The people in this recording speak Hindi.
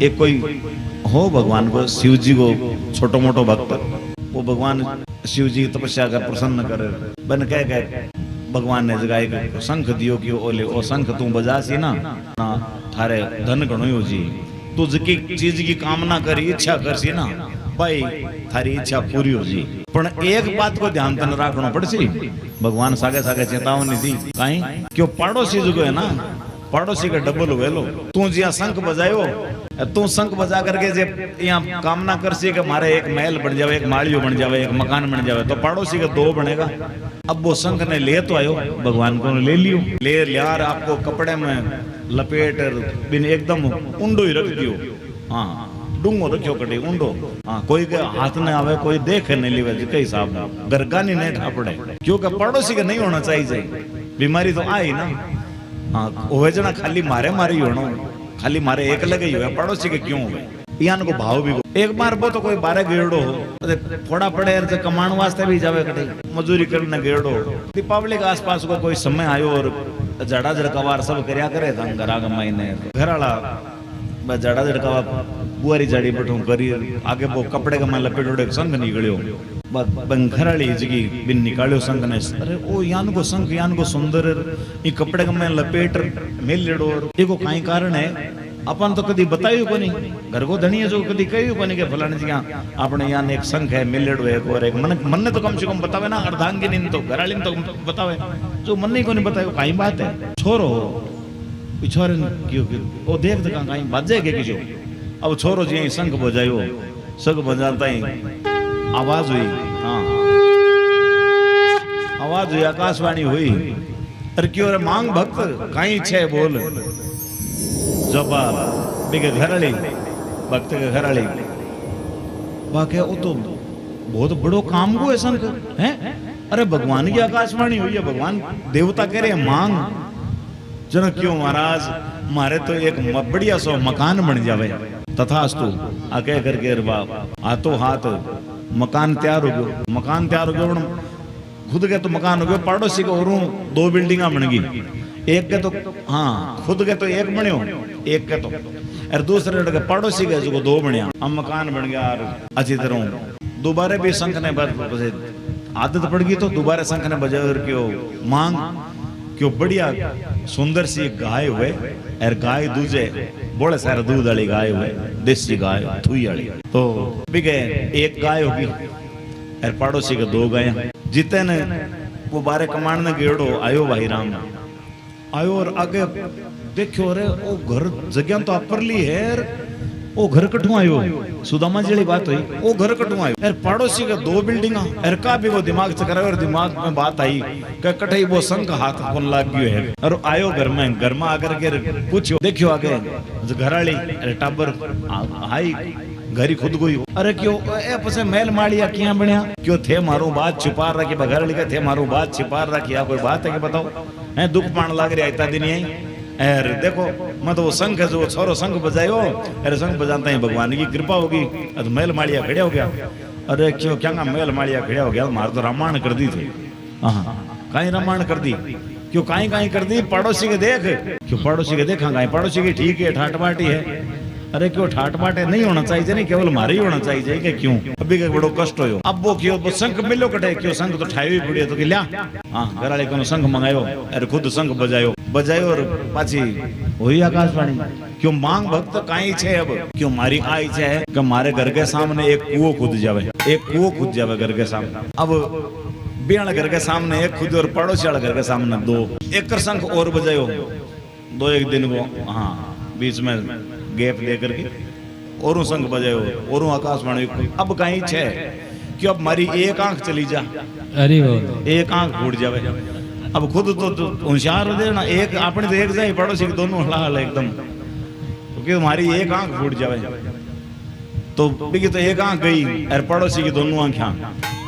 एक कोई हो भगवान को शिव जी को छोटो मोटो भक्त, वो भगवान शिव जी तपस्या कर प्रसन्न करे बन कह भगवान ने जगह एक शंख दियो कि ओले ओ शंख तू बजा सी ना थारे धन घणो जी, तू जकी चीज की कामना करी इच्छा करसी ना भाई थारी इच्छा पूरी हो जी। पण एक बात को ध्यान तन राखनो पड़सी, भगवान सागे सागे चेतावनी दी काई क्यों पड़ोसी जो है ना पड़ोसी का डबल वेलो, तू जिया शंख बजायो तू शंख बजा करके जे यहाँ कामना करसी कि मारे एक महल बन जावे, एक माड़ियो बन जावे, एक मकान बन जावे, तो पड़ोसी का दो बनेगा। अब वो शंख ने ले तो आयो भगवान को ले लियो, ले यार आपको कपड़े में लपेट बिन एकदम ऊंडो ही रख दियो, हाँ डूंगो रखियो कटी ऊंडो, हाँ कोई के हाथ न आवे कोई देख नहीं लेवे जी कई साहब गरगानी नहीं ठापड़े, क्योंकि पड़ोसी का नहीं होना चाहिए, बीमारी तो आई ना। हाँ ओवे जना खाली मारे मारी होनो, खाली मारे एक लगे ही हुए पड़ोसी के क्यों हुए, यान को भाव भी एक बार वो तो कोई बारे गेड़ो हो फोड़ा पड़े कमाण वास्ते भी जावे कटे मजूरी करने गेड़ो, दीपावली के आसपास को कोई समय आयो और जड़ा जड़कवार सब करया करे था घरा महीने घराला जड़ा जड़कवा बुआरी जाड़ी बैठो करी आगे वो कपड़े का मैं लपेटोड़े संग निकलियो घराली जगी बिन निकालियो संग ने, अरे ओ यान को संग यान को सुंदर ये कपड़े का मैं लपेट मेल लेडो, देखो काई कारण है अपन तो कदी बतायो को नहीं, घर को धनी है जो कदी कहियो को नहीं के फलाने जी आपने यान एक संघ है मिलेडो है और एक मन ने तो कम से कम बतावे ना, अर्धांगिनी ने तो घराली ने तो बतावे, जो मन नहीं को नहीं बतायो काई बात है, छोरो छोरे क्यों वो देख तो कहीं बाजे के किसी, अब छोरो जी शंख बजायो, शंख बजाता ही आवाज हुई, हाँ आवाज हुई आकाशवाणी हुई, अरे क्यों रे मांग भक्त कहीं छे बोल, जबाब बिके घरड़ी भक्त के घरड़ी बाकी वो तो बहुत बड़ो काम को है शंख है, अरे भगवान की आकाशवाणी हुई है, भगवान देवता कह रहे मांग जन क्यों महाराज मारे तो एक बढ़िया सो मकान बन जावे, तथास्तु आके करके बाप हाथों हाथ मकान तैयार हो गयो, मकान तैयार हो गयो खुद के तो मकान हो गयो, पड़ोसी को और दो बिल्डिंगा बन गई, एक के तो हाँ खुद के तो एक बनियो एक के तो और दूसरे के पड़ोसी के जो दो बनया, अब मकान बन गया और अच्छी तरह दोबारा भी शंख ने आदत पड़ गई तो दोबारा शंख ने बजा क्यों मांग क्यों बढ़िया सुंदर सी गाय हुए और गाय दूजे बड़े सारे दूध वाली गाय हुए, देसी गाय थुई वाली, तो भी गए एक गाय होगी और पड़ोसी के दो गाय, जिते ने वो बारे कमान ने गेड़ो आयो भाई राम आयो और आगे देखो रे वो घर जगह तो अपरली है, वो घर कठू आयो सुदामा जी बात हुई, वो घर कठू आयो यार पड़ोसी के दो बिल्डिंगा यार का भी वो दिमाग से करे और दिमाग में बात आई कि कठई वो संग हाथ कौन लाग गयो है, और आयो घर में आकर के पूछो देखियो आगे घराली अरे टाबर आई घरी खुद गई, अरे क्यों ए पसे मेल माड़िया क्या बनया क्यों थे मारू बात छिपा रखी घराली के थे मारू बात छिपा रखी, कोई बात है कि बताओ है दुख पान लाग रहा इतना दिन यही, अरे देखो मैं तो वो शंख है जो छोरो शंख बजायो, अरे शंख बजाता ही भगवान की कृपा होगी, तो मेल माड़िया खड़िया हो गया, अरे क्यों क्या मेल माड़िया खड़िया हो गया, मार तो रामायण कर दी थी, हाँ कहीं रामायण कर दी क्यों कहीं कर दी, पड़ोसी के देख क्यों पड़ोसी के देखा कहीं पड़ोसी की ठीक है ठाट बाटी है, अरे क्यों ठाट बाटे नहीं होना चाहिए नहीं केवल मारे ही होना चाहिए कि क्यों अभी का बड़ो कष्ट हो, अब वो क्यों वो शंख मिलो कटे क्यों शंख तो ठाई हुई पड़ी तो लिया हाँ घराले को शंख मंगायो अरे खुद शंख बजायो और पाची वही आकाशवाणी क्यों मांग भक्त कहीं छे, अब क्यों मारी आई छे कि मारे घर के सामने एक कुओं खुद जावे, एक कुओं खुद जावे घर के सामने, अब बियाण घर के सामने एक खुद और पड़ोसी वाला घर के सामने दो, एक शंख और बजायो दो एक दिन को हाँ बीच में गैप दे करके और संग बजायो और आकाशवाणी, अब कहीं छे कि अब मारी एक आंख चली जा, अरे एक आंख फूट जावे, अब खुद तो होशियार हो जाए ना, एक अपने तो एक जाए पड़ोसी के दोनों हलाल एकदम, तो क्यों हमारी एक आंख फूट जावे तो बिकी तो एक आंख गई और पड़ोसी की दोनों आंखें